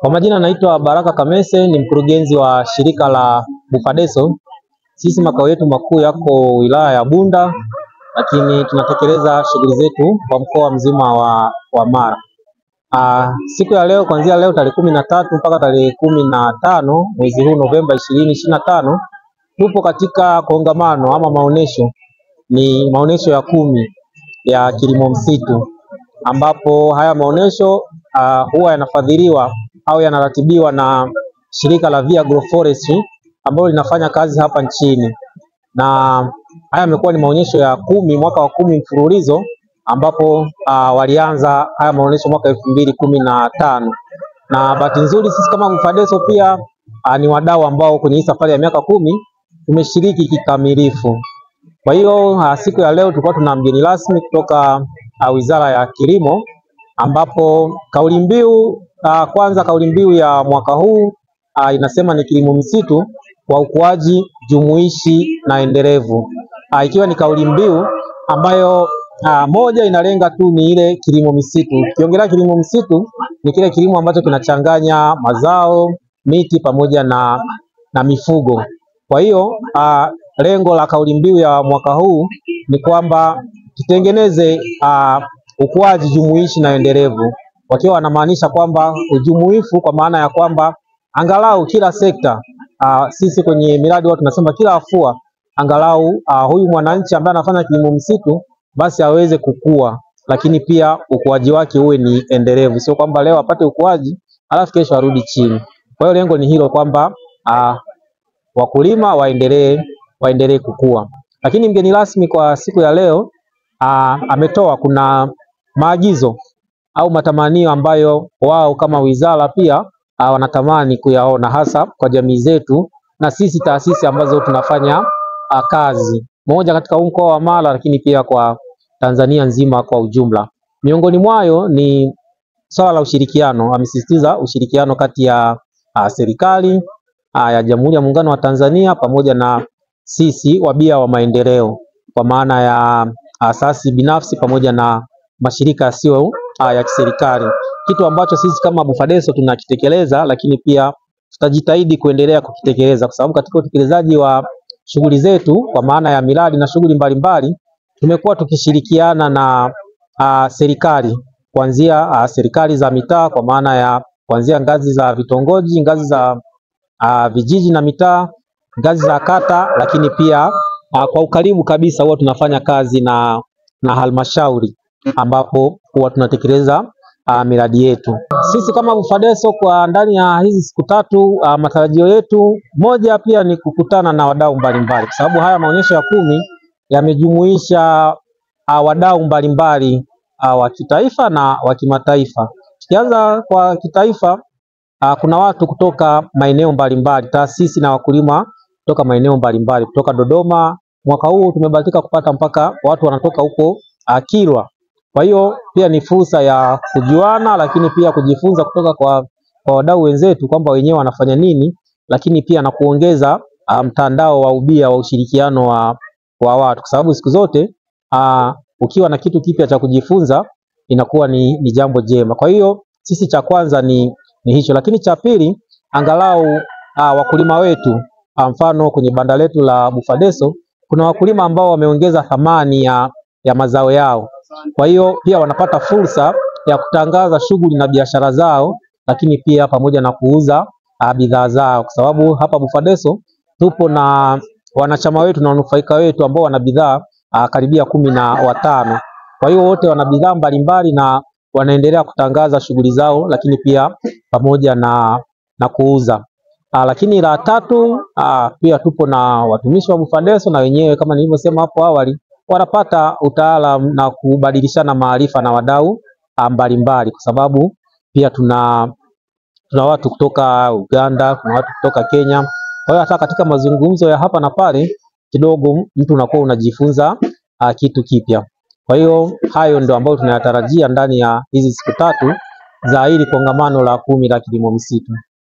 Kwa majina naitwa Baraka Kamese, ni mkurugenzi wa shirika la Bufadeso. Sisi makao yetu makuu yako wilaya ya Bunda, lakini tunatekeleza shughuli zetu kwa mkoa mzima wa Mara. Siku ya leo, kuanzia leo tarehe 13 mpaka tarehe 15 mwezi huu Novemba 2025, tupo katika kongamano ama maonesho. Ni maonesho ya 10 ya kilimo msitu, ambapo haya maonesho huwa yanafadhiliwa au yanaratibiwa na shirika la Via Agroforestry ambalo linafanya kazi hapa nchini. Na haya yamekuwa ni maonyesho ya 10, mwaka wa 10 mfululizo, ambapo walianza haya maonyesho mwaka 2015. Na bahati nzuri sisi kama Bufadeso pia ni wadau ambao kwenye hii safari ya miaka 10 tumeshiriki kikamilifu. Kwa hiyo siku ya leo tulikuwa tuna mgeni rasmi kutoka Wizara ya Kilimo, ambapo kauli mbiu ya mwaka huu inasema ni kilimo msitu kwa ukuaji jumuishi na endelevu. Ikiwa ni kauli mbiu ambayo moja inalenga tu ni ile kilimo msitu. Ukiongelea kilimo msitu ni kile kilimo ambacho kinachanganya mazao, miti pamoja na mifugo. Kwa hiyo lengo la kauli mbiu ya mwaka huu ni kwamba tutengeneze ukuaji jumuishi na endelevu, wakiwa wanamaanisha kwamba ujumuifu kwa maana ya kwamba angalau kila sekta, sisi kwenye miradi watu tunasema kila afua, angalau huyu mwananchi ambaye anafanya kilimo msitu basi aweze kukua, lakini pia ukuaji wake uwe ni endelevu, sio kwamba leo apate ukuaji alafu kesho arudi chini. Kwa hiyo lengo ni hilo, kwamba wakulima waendelee kukua. Lakini mgeni rasmi kwa siku ya leo kuna maagizo au matamanio ambayo wao kama wizara pia wanatamani kuyaona, hasa kwa jamii zetu na sisi taasisi ambazo tunafanya kazi moja katika mkoa wa Mara, lakini pia kwa Tanzania nzima kwa ujumla. Miongoni mwayo ni swala la ushirikiano. Amesisitiza ushirikiano kati ya serikali ya Jamhuri ya Muungano wa Tanzania pamoja na sisi wabia wa maendeleo, kwa maana ya asasi binafsi pamoja na mashirika yasiyo ya kiserikali, kitu ambacho sisi kama Bufadeso tunakitekeleza, lakini pia tutajitahidi kuendelea kukitekeleza, kwa sababu katika utekelezaji wa shughuli zetu kwa maana ya miradi na shughuli mbalimbali tumekuwa tukishirikiana na serikali, kuanzia serikali za mitaa kwa maana ya kuanzia ngazi za vitongoji, ngazi za vijiji na mitaa, ngazi za kata, lakini pia kwa ukaribu kabisa huwa tunafanya kazi na halmashauri, ambapo huwa tunatekeleza miradi yetu. Sisi kama Bufadeso kwa ndani ya hizi siku 3, matarajio yetu moja pia ni kukutana na wadau mbalimbali, kwa sababu haya maonyesho ya 10 yamejumuisha wadau mbalimbali wa kitaifa na wa kimataifa. Tukianza kwa kitaifa, kuna watu kutoka maeneo mbalimbali, taasisi na wakulima kutoka maeneo mbalimbali, kutoka Dodoma. Mwaka huu tumebahatika kupata mpaka watu wanatoka huko Kilwa. Kwa hiyo pia ni fursa ya kujuana, lakini pia kujifunza kutoka kwa wadau wenzetu kwamba wenyewe wanafanya nini, lakini pia na kuongeza mtandao wa ubia wa ushirikiano wa watu, kwa sababu siku zote ukiwa na kitu kipya cha kujifunza inakuwa ni jambo jema. Kwa hiyo sisi cha kwanza ni hicho, lakini cha pili, angalau wakulima wetu, mfano kwenye banda letu la Bufadeso kuna wakulima ambao wameongeza thamani ya mazao yao. Kwa hiyo pia wanapata fursa ya kutangaza shughuli na biashara zao, lakini pia pamoja na kuuza bidhaa zao, kwa sababu hapa Bufadeso tupo na wanachama wetu na wanufaika wetu ambao wana bidhaa karibia 15. Kwa hiyo wote wana bidhaa mbalimbali na wanaendelea kutangaza shughuli zao, lakini pia pamoja na kuuza. Lakini la tatu, pia tupo na watumishi wa Bufadeso, na wenyewe kama nilivyosema hapo awali wanapata utaalamu na kubadilishana maarifa na wadau mbalimbali, kwa sababu pia tuna watu kutoka Uganda, kuna watu kutoka Kenya. Kwa hiyo hata katika mazungumzo ya hapa na pale kidogo mtu unakuwa unajifunza kitu kipya. Kwa hiyo hayo ndio ambayo tunayatarajia ndani ya hizi siku 3 za hili kongamano la 10 la kilimo msitu.